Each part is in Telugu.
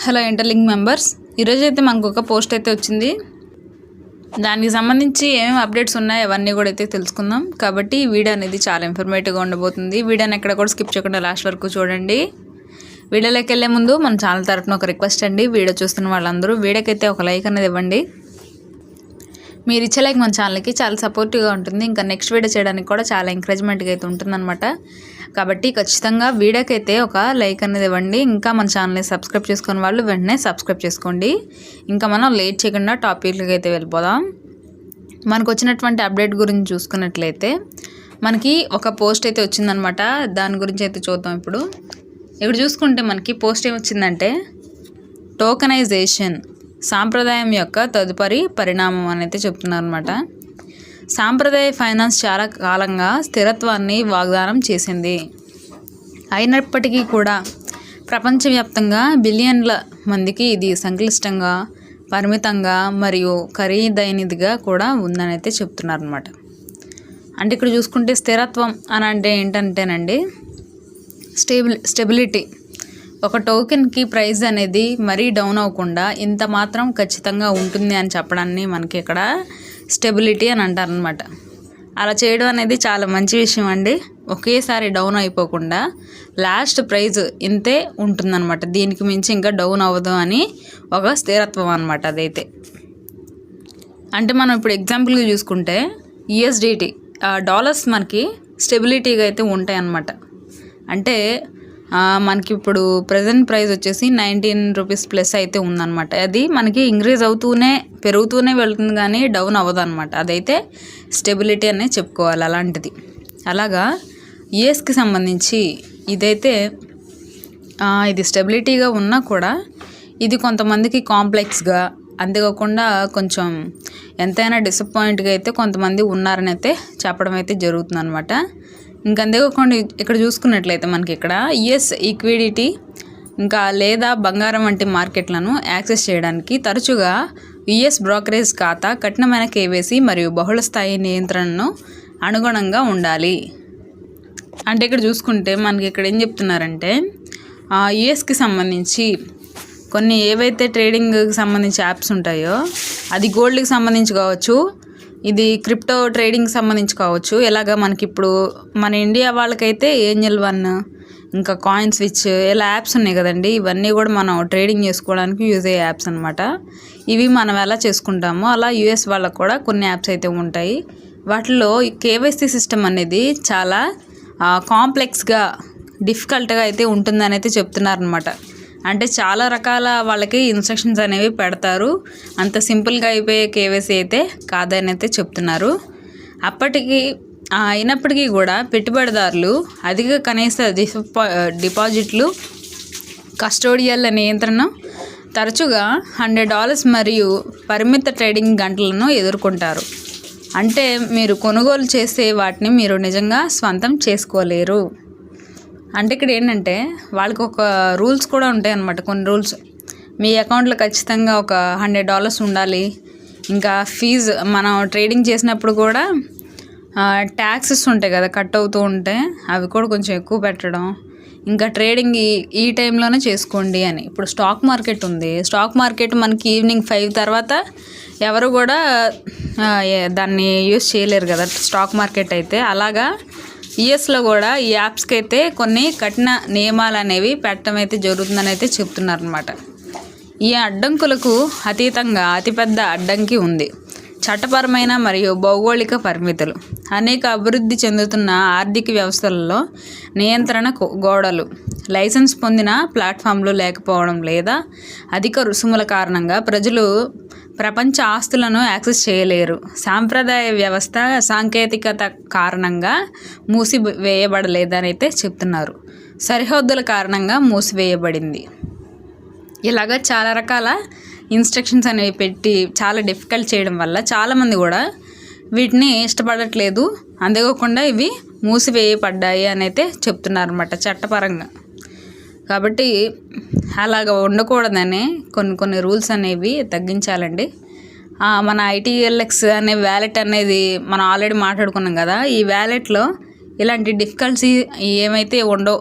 హలో ఇంటర్లింక్ మెంబర్స్, ఈరోజు అయితే మనకు ఒక పోస్ట్ అయితే వచ్చింది. దానికి సంబంధించి ఏమేమి అప్డేట్స్ ఉన్నాయో అవన్నీ కూడా అయితే తెలుసుకుందాం. కాబట్టి ఈ వీడియో అనేది చాలా ఇన్ఫర్మేటివ్గా ఉండబోతుంది. వీడియోని ఎక్కడ కూడా స్కిప్ చేయకుండా లాస్ట్ వరకు చూడండి. వీడియోలోకి వెళ్ళే ముందు మన ఛానల్ తరఫున ఒక రిక్వెస్ట్ అండి, వీడియో చూస్తున్న వాళ్ళందరూ వీడియోకి అయితే ఒక లైక్ అనేది ఇవ్వండి. మీరు ఇచ్చే లైక్ మన ఛానల్కి చాలా సపోర్టివ్గా ఉంటుంది. ఇంకా నెక్స్ట్ వీడియో చేయడానికి కూడా చాలా ఎంకరేజ్మెంట్గా అయితే ఉంటుందన్నమాట. కాబట్టి ఖచ్చితంగా వీడియోకి అయితే ఒక లైక్ అనేది ఇవ్వండి. ఇంకా మన ఛానల్ని సబ్స్క్రైబ్ చేసుకునే వాళ్ళు వెంటనే సబ్స్క్రైబ్ చేసుకోండి. ఇంకా మనం లేట్ చేయకుండా టాపిక్లకి అయితే వెళ్ళిపోదాం. మనకు వచ్చినటువంటి అప్డేట్ గురించి చూసుకున్నట్లయితే మనకి ఒక పోస్ట్ అయితే వచ్చిందనమాట. దాని గురించి అయితే చూద్దాం. ఇప్పుడు చూసుకుంటే మనకి పోస్ట్ ఏమొచ్చిందంటే, టోకనైజేషన్ సాంప్రదాయం యొక్క తదుపరి పరిణామం అని అయితే చెప్తున్నారు అనమాట. సాంప్రదాయ ఫైనాన్స్ చాలా కాలంగా స్థిరత్వాన్ని వాగ్దానం చేసింది. అయినప్పటికీ కూడా ప్రపంచవ్యాప్తంగా బిలియన్ల మందికి ఇది సంక్లిష్టంగా, పరిమితంగా మరియు ఖరీదైనదిగా కూడా ఉందని అయితే చెప్తున్నారు అనమాట. అంటే ఇక్కడ చూసుకుంటే స్థిరత్వం అని అంటే ఏంటంటేనండి, స్టెబిలిటీ. ఒక టోకెన్కి ప్రైస్ అనేది మరీ డౌన్ అవ్వకుండా ఇంత మాత్రం ఖచ్చితంగా ఉంటుంది అని చెప్పడాన్ని మనకి ఇక్కడ స్టెబిలిటీ అని అంటారనమాట. అలా చేయడం అనేది చాలా మంచి విషయం అండి. ఒకేసారి డౌన్ అయిపోకుండా లాస్ట్ ప్రైజ్ ఇంతే ఉంటుందన్నమాట. దీనికి మించి ఇంకా డౌన్ అవ్వదు అని ఒక స్థిరత్వం అనమాట అదైతే. అంటే మనం ఇప్పుడు ఎగ్జాంపుల్గా చూసుకుంటే యూఎస్డిటీ డాలర్స్ మనకి స్టెబిలిటీగా అయితే ఉంటాయి అన్నమాట. అంటే మనకి ఇప్పుడు ప్రజెంట్ ప్రైస్ వచ్చేసి 19 రూపీస్ ప్లస్ అయితే ఉందన్నమాట. అది మనకి ఇంక్రీజ్ పెరుగుతూనే వెళ్తుంది, కానీ డౌన్ అవ్వదు అనమాట. అదైతే స్టెబిలిటీ అనే చెప్పుకోవాలి అలాంటిది. అలాగా యుఎస్కి సంబంధించి ఇదైతే ఇది స్టెబిలిటీగా ఉన్నా కూడా ఇది కొంతమందికి కాంప్లెక్స్గా, అంతేకాకుండా కొంచెం ఎంతైనా డిసప్పాయింట్గా అయితే కొంతమంది ఉన్నారని అయితే చెప్పడం అయితే జరుగుతుంది అనమాట. ఇంకా అంతేకాకుండా ఇక్కడ చూసుకున్నట్లయితే మనకి ఇక్కడ యుఎస్ ఈక్విడిటీ ఇంకా లేదా బంగారం వంటి మార్కెట్లను యాక్సెస్ చేయడానికి తరచుగా యుఎస్ బ్రోకరేజ్ ఖాతా, కఠినమైన కేవైసీ మరియు బహుళస్థాయి నియంత్రణను అనుగుణంగా ఉండాలి. అంటే ఇక్కడ చూసుకుంటే మనకి ఇక్కడ ఏం చెప్తున్నారంటే, యుఎస్కి సంబంధించి కొన్ని ఏవైతే ట్రేడింగ్కి సంబంధించి యాప్స్ ఉంటాయో, అది గోల్డ్కి సంబంధించి కావచ్చు, ఇది క్రిప్టో ట్రేడింగ్కి సంబంధించి కావచ్చు. ఇలాగా మనకి ఇప్పుడు మన ఇండియా వాళ్ళకైతే ఏంజల్ వన్, ఇంకా కాయిన్ స్విచ్, ఇలా యాప్స్ ఉన్నాయి కదండి. ఇవన్నీ కూడా మనం ట్రేడింగ్ చేసుకోవడానికి యూజ్ అయ్యే యాప్స్ అనమాట. ఇవి మనం ఎలా చేసుకుంటామో అలా యూఎస్ వాళ్ళకు కూడా కొన్ని యాప్స్ అయితే ఉంటాయి. వాటిలో కేవైసీ సిస్టమ్ అనేది చాలా కాంప్లెక్స్గా, డిఫికల్ట్గా అయితే ఉంటుందని అయితే చెప్తున్నారు అనమాట. అంటే చాలా రకాల వాళ్ళకి ఇన్స్ట్రక్షన్స్ అనేవి పెడతారు. అంత సింపుల్గా అయిపోయే కేవైసీ అయితే కాదని అయితే చెప్తున్నారు. అయినప్పటికీ కూడా పెట్టుబడిదారులు అధిక కనీస డిపాజిట్లు, కస్టోడియల్ నియంత్రణ, తరచుగా $100 మరియు పరిమిత ట్రేడింగ్ గంటలను ఎదుర్కొంటారు. అంటే మీరు కొనుగోలు చేసే వాటిని మీరు నిజంగా స్వంతం చేసుకోలేరు. అంటే ఇక్కడ ఏంటంటే వాళ్ళకి ఒక రూల్స్ కూడా ఉంటాయి అన్నమాట. కొన్ని రూల్స్, మీ అకౌంట్లో ఖచ్చితంగా ఒక $100 ఉండాలి. ఇంకా ఫీజు మనం ట్రేడింగ్ చేసినప్పుడు కూడా ట్యాక్సెస్ ఉంటాయి కదా, కట్ అవుతూ ఉంటాయి, అవి కూడా కొంచెం ఎక్కువ పెట్టడం. ఇంకా ట్రేడింగ్ ఈ టైంలోనే చేసుకోండి అని. ఇప్పుడు స్టాక్ మార్కెట్ ఉంది. స్టాక్ మార్కెట్ మనకి ఈవినింగ్ 5 తర్వాత ఎవరు కూడా దాన్ని యూస్ చేయలేరు కదా స్టాక్ మార్కెట్ అయితే. అలాగా యుఎస్లో కూడా ఈ యాప్స్కి అయితే కొన్ని కఠిన నియమాలు అనేవి పెట్టడం అయితే జరుగుతుందని అయితే చెప్తున్నారు అనమాట. ఈ అడ్డంకులకు అతీతంగా అతిపెద్ద అడ్డంకి ఉంది చట్టపరమైన మరియు భౌగోళిక పరిమితులు. అనేక అభివృద్ధి చెందుతున్న ఆర్థిక వ్యవస్థలలో నియంత్రణ గోడలు, లైసెన్స్ పొందిన ప్లాట్ఫామ్లు లేకపోవడం లేదా అధిక రుసుముల కారణంగా ప్రజలు ప్రపంచ ఆస్తులను యాక్సెస్ చేయలేరు. సాంప్రదాయ వ్యవస్థ సాంకేతికత కారణంగా మూసివేయబడలేదని అయితే చెప్తున్నారు. సరిహద్దుల కారణంగా మూసివేయబడింది. ఇలాగా చాలా రకాల ఇన్స్ట్రక్షన్స్ అనేవి పెట్టి చాలా డిఫికల్ట్ చేయడం వల్ల చాలామంది కూడా వీటిని ఇష్టపడట్లేదు. అంతేకాకుండా ఇవి మూసివేయబడ్డాయి అని అయితే చెప్తున్నారు అన్నమాట చట్టపరంగా. కాబట్టి అలాగ ఉండకూడదని కొన్ని రూల్స్ అనేవి తగ్గించాలండి. మన ITLX అనే వ్యాలెట్ అనేది మనం ఆల్రెడీ మాట్లాడుకున్నాం కదా. ఈ వ్యాలెట్లో ఇలాంటి డిఫికల్ట్స్ ఏమైతే ఉండవు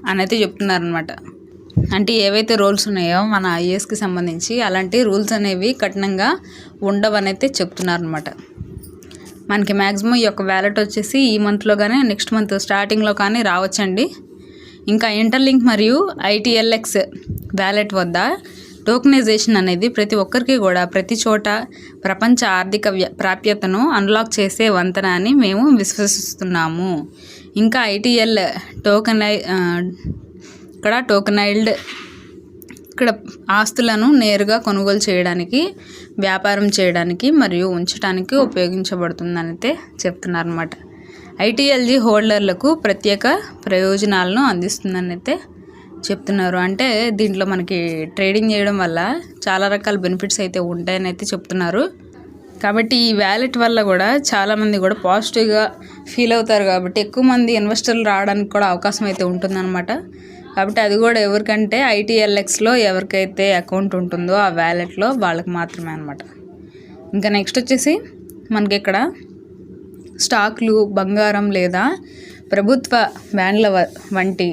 అని అయితే చెప్తున్నారనమాట. అంటే ఏవైతే రూల్స్ ఉన్నాయో మన ఐఏఎస్కి సంబంధించి అలాంటి రూల్స్ అనేవి కఠినంగా ఉండవనైతే చెప్తున్నారు అనమాట. మనకి మ్యాక్సిమం ఈ యొక్క వ్యాలెట్ వచ్చేసి ఈ మంత్లో కానీ నెక్స్ట్ మంత్ స్టార్టింగ్లో కానీ రావచ్చండి. ఇంకా ఇంటర్లింక్ మరియు ఐటీఎల్ఎక్స్ వ్యాలెట్ వద్ద టోకెనైజేషన్ అనేది ప్రతి ఒక్కరికి కూడా ప్రతి చోట ప్రపంచ ఆర్థిక ప్రాప్యతను అన్లాక్ చేసే వంతెన అని మేము విశ్వసిస్తున్నాము. ఇంకా ఐటీఎల్ టోకెనైజ్డ్ ఇక్కడ ఆస్తులను నేరుగా కొనుగోలు చేయడానికి, వ్యాపారం చేయడానికి మరియు ఉంచడానికి ఉపయోగించబడుతుందని అయితే చెప్తున్నారు అన్నమాట. ఐటీఎల్జీ హోల్డర్లకు ప్రత్యేక ప్రయోజనాలను అందిస్తుందని అయితే చెప్తున్నారు. అంటే దీంట్లో మనకి ట్రేడింగ్ చేయడం వల్ల చాలా రకాల బెనిఫిట్స్ అయితే ఉంటాయని అయితే చెప్తున్నారు. కాబట్టి ఈ వ్యాలెట్ వల్ల కూడా చాలామంది కూడా పాజిటివ్గా ఫీల్ అవుతారు. కాబట్టి ఎక్కువ మంది ఇన్వెస్టర్లు రావడానికి కూడా అవకాశం అయితే ఉంటుందన్నమాట. కాబట్టి అది కూడా ఎవరికంటే ఐటీఎల్ఎక్స్లో ఎవరికైతే అకౌంట్ ఉంటుందో ఆ వ్యాలెట్లో వాళ్ళకి మాత్రమే అనమాట. ఇంకా నెక్స్ట్ వచ్చేసి మనకి ఇక్కడ స్టాక్లు, బంగారం లేదా ప్రభుత్వ బాండ్ల వంటి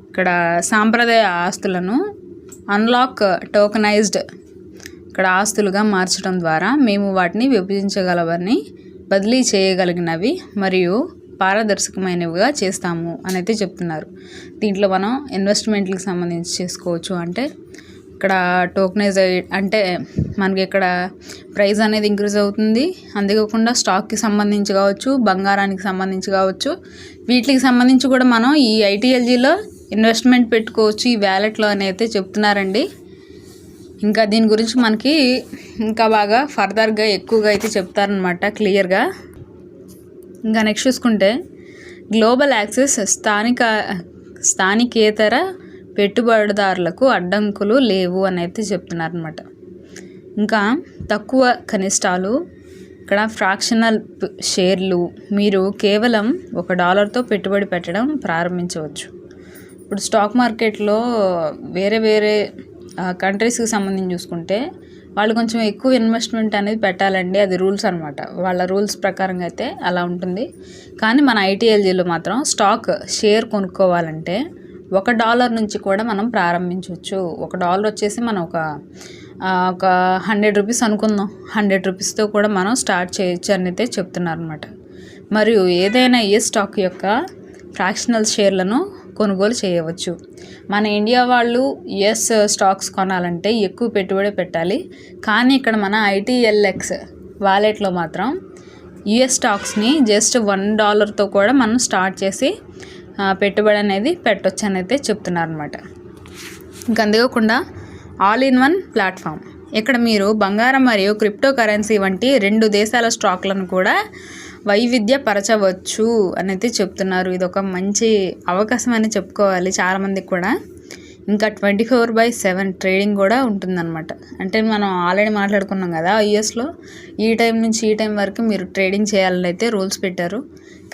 ఇక్కడ సాంప్రదాయ ఆస్తులను అన్లాక్ టోకెనైజ్డ్ ఇక్కడ ఆస్తులుగా మార్చడం ద్వారా మేము వాటిని విభజించగలవని, బదిలీ చేయగలిగినవి మరియు పారదర్శకమైనవిగా చేస్తాము అని అయితే చెప్తున్నారు. దీంట్లో మనం ఇన్వెస్ట్మెంట్లకు సంబంధించి చేసుకోవచ్చు. అంటే ఇక్కడ టోకెనైజ్ అంటే మనకి ఇక్కడ ప్రైస్ అనేది ఇంక్రీజ్ అవుతుంది. అంతేకాకుండా స్టాక్కి సంబంధించి కావచ్చు, బంగారానికి సంబంధించి కావచ్చు, వీటికి సంబంధించి కూడా మనం ఈ ఐటీఎల్జీలో ఇన్వెస్ట్మెంట్ పెట్టుకోవచ్చు ఈ వ్యాలెట్లో అని అయితే చెప్తున్నారండి. ఇంకా దీని గురించి మనకి ఇంకా బాగా ఫర్దర్గా ఎక్కువగా అయితే చెప్తారనమాట క్లియర్గా. ఇంకా నెక్స్ట్ చూసుకుంటే గ్లోబల్ యాక్సెస్ స్థానికేతర పెట్టుబడిదారులకు అడ్డంకులు లేవు అని అయితే చెప్తున్నారనమాట. ఇంకా తక్కువ కనిష్టాలు, ఇక్కడ ఫ్రాక్షనల్ షేర్లు మీరు కేవలం $1తో పెట్టుబడి పెట్టడం ప్రారంభించవచ్చు. ఇప్పుడు స్టాక్ మార్కెట్లో వేరే కంట్రీస్కి సంబంధించి చూసుకుంటే వాళ్ళు కొంచెం ఎక్కువ ఇన్వెస్ట్మెంట్ అనేది పెట్టాలండి. అది రూల్స్ అనమాట. వాళ్ళ రూల్స్ ప్రకారంగా అయితే అలా ఉంటుంది. కానీ మన ఐటీఎల్జీలో మాత్రం స్టాక్ షేర్ కొనుక్కోవాలంటే $1 నుంచి కూడా మనం ప్రారంభించవచ్చు. $1 వచ్చేసి మనం ఒక ₹100 అనుకుందాం. ₹100తో కూడా మనం స్టార్ట్ చేయొచ్చు అని అయితే చెప్తున్నారు అనమాట. మరియు ఏదైనా ఏ స్టాక్ యొక్క ఫ్రాక్షనల్ షేర్లను కొనుగోలు చేయవచ్చు. మన ఇండియా వాళ్ళు యుఎస్ స్టాక్స్ కొనాలంటే ఎక్కువ పెట్టుబడి పెట్టాలి. కానీ ఇక్కడ మన ఐటీఎల్ఎక్స్ వాలెట్లో మాత్రం యుఎస్ స్టాక్స్ని జస్ట్ $1తో కూడా మనం స్టార్ట్ చేసి పెట్టుబడి అనేది పెట్టవచ్చు అని అయితే చెప్తున్నారు అనమాట. ఇంకా అంతేకాకుండా ఆల్ ఇన్ వన్ ప్లాట్ఫామ్, ఇక్కడ మీరు బంగారం మరియు క్రిప్టో కరెన్సీ వంటి 2 దేశాల స్టాక్లను కూడా వైవిధ్యపరచవచ్చు అని అయితే చెప్తున్నారు. ఇది ఒక మంచి అవకాశం అని చెప్పుకోవాలి చాలామందికి కూడా. ఇంకా 24/7 ట్రేడింగ్ కూడా ఉంటుందన్నమాట. అంటే మనం ఆల్రెడీ మాట్లాడుకున్నాం కదా, యుఎస్లో ఈ టైం నుంచి ఈ టైం వరకు మీరు ట్రేడింగ్ చేయాలని అయితే రూల్స్ పెట్టారు.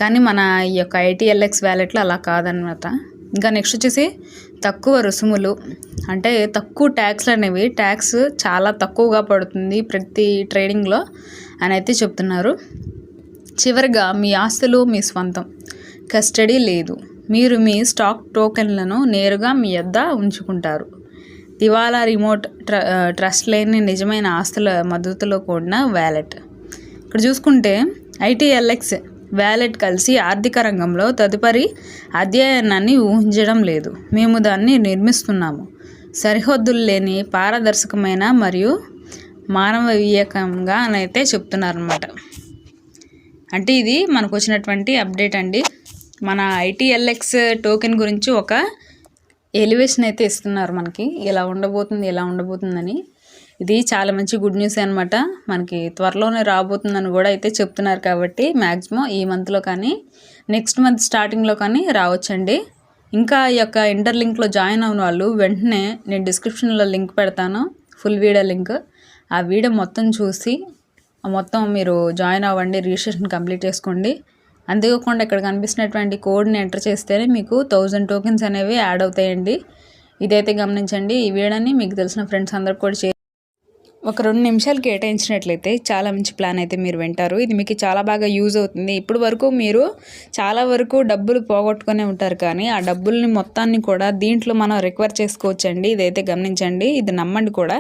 కానీ మన ఈ యొక్క ఐటీఎల్ఎక్స్ వ్యాలెట్లో అలా కాదనమాట. ఇంకా నెక్స్ట్ వచ్చేసి తక్కువ రుసుములు, అంటే తక్కువ ట్యాక్స్లు అనేవి, ట్యాక్స్ చాలా తక్కువగా పడుతుంది ప్రతి ట్రేడింగ్లో అని అయితే చెప్తున్నారు. చివరిగా మీ ఆస్తులు మీ స్వంతం, కస్టడీ లేదు. మీరు మీ స్టాక్ టోకెన్లను నేరుగా మీ వద్ద ఉంచుకుంటారు. దివాలా రిమోట్ ట్రస్ట్ లేని నిజమైన ఆస్తుల మద్దతులో కూడిన వ్యాలెట్. ఇక్కడ చూసుకుంటే ఐటీఎల్ఎక్స్ వ్యాలెట్ కలిసి ఆర్థిక రంగంలో తదుపరి అధ్యయనాన్ని ఊహించడం లేదు. మేము దాన్ని నిర్మిస్తున్నాము. సరిహద్దులు లేని పారదర్శకమైన మరియు మానవీయకంగా అని అయితే చెప్తున్నారన్నమాట. అంటే ఇది మనకు వచ్చినటువంటి అప్డేట్ అండి. మన ఐటీఎల్ఎక్స్ టోకెన్ గురించి ఒక ఎలివేషన్ అయితే ఇస్తున్నారు మనకి, ఎలా ఉండబోతుందని. ఇది చాలా మంచి గుడ్ న్యూస్ అనమాట. మనకి త్వరలోనే రాబోతుందని కూడా అయితే చెప్తున్నారు. కాబట్టి మ్యాక్సిమం ఈ మంత్లో కానీ నెక్స్ట్ మంత్ స్టార్టింగ్లో కానీ రావచ్చండి. ఇంకా ఈ యొక్క ఇంటర్లింక్లో జాయిన్ అయిన వాళ్ళు వెంటనే నేను డిస్క్రిప్షన్లో లింక్ పెడతాను, ఫుల్ వీడియో లింక్. ఆ వీడియో మొత్తం చూసి మొత్తం మీరు జాయిన్ అవ్వండి, రిజిస్ట్రేషన్ కంప్లీట్ చేసుకోండి. అంతేకాకుండా ఇక్కడ కనిపిస్తున్నటువంటి కోడ్ని ఎంటర్ చేస్తేనే మీకు 1000 టోకెన్స్ అనేవి యాడ్ అవుతాయండి. ఇదైతే గమనించండి. ఈ వీడియోని మీకు తెలిసిన ఫ్రెండ్స్ అందరికి కూడా ఒక 2 నిమిషాలు కేటాయించినట్లయితే చాలా మంచి ప్లాన్ అయితే మీరు వింటారు. ఇది మీకు చాలా బాగా యూజ్ అవుతుంది. ఇప్పటి వరకు మీరు చాలా వరకు డబ్బులు పోగొట్టుకునే ఉంటారు, కానీ ఆ డబ్బుల్ని మొత్తాన్ని కూడా దీంట్లో మనం రికవర్ చేసుకోవచ్చండి. ఇదైతే గమనించండి, ఇది నమ్మండి కూడా.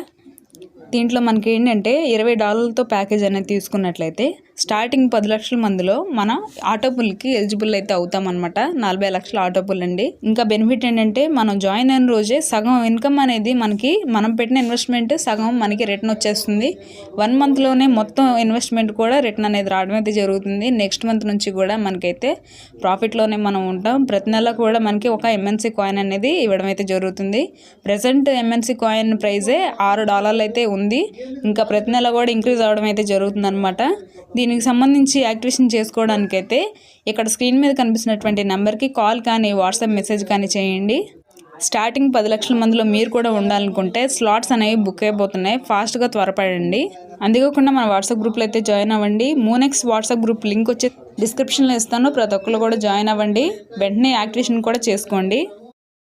దీంట్లో మనకి ఏంటంటే $20తో ప్యాకేజ్ అనేది తీసుకున్నట్లయితే స్టార్టింగ్ 10 లక్షల మందిలో మనం ఆటో పుల్కి ఎలిజిబుల్ అయితే అవుతామన్నమాట. 40 లక్షల ఆటో పుల్ అండి. ఇంకా బెనిఫిట్ ఏంటంటే మనం జాయిన్ అయిన రోజే సగం ఇన్కమ్ అనేది మనకి, మనం పెట్టిన ఇన్వెస్ట్మెంట్ సగం మనకి రిటర్న్ వచ్చేస్తుంది. 1 మంత్లోనే మొత్తం ఇన్వెస్ట్మెంట్ కూడా రిటర్న్ అనేది రావడం అయితే జరుగుతుంది. నెక్స్ట్ మంత్ నుంచి కూడా మనకైతే ప్రాఫిట్లోనే మనం ఉంటాం. ప్రతి నెల కూడా మనకి ఒక ఎంఎన్సీ కాయిన్ అనేది ఇవ్వడం అయితే జరుగుతుంది. ప్రజెంట్ ఎంఎన్సీ కాయిన్ ప్రైజే $6 అయితే ఉంది. ఇంకా ప్రతి నెల కూడా ఇంక్రీజ్ అవ్వడం అయితే జరుగుతుంది అనమాట. దీనికి సంబంధించి యాక్టివేషన్ చేసుకోవడానికైతే ఇక్కడ స్క్రీన్ మీద కనిపిస్తున్నటువంటి నెంబర్కి కాల్ కానీ వాట్సాప్ మెసేజ్ కానీ చేయండి. స్టార్టింగ్ 10 లక్షల మందిలో మీరు కూడా ఉండాలనుకుంటే స్లాట్స్ అనేవి బుక్ అయిపోతున్నాయి. ఫాస్ట్గా త్వరపడండి. అందుకోకుండా మన వాట్సాప్ గ్రూప్లో అయితే జాయిన్ అవ్వండి. మూనెక్స్ వాట్సాప్ గ్రూప్ లింక్ వచ్చి డిస్క్రిప్షన్లో ఇస్తాను. ప్రతి ఒక్కరు కూడా జాయిన్ అవ్వండి. వెంటనే యాక్టివేషన్ కూడా చేసుకోండి.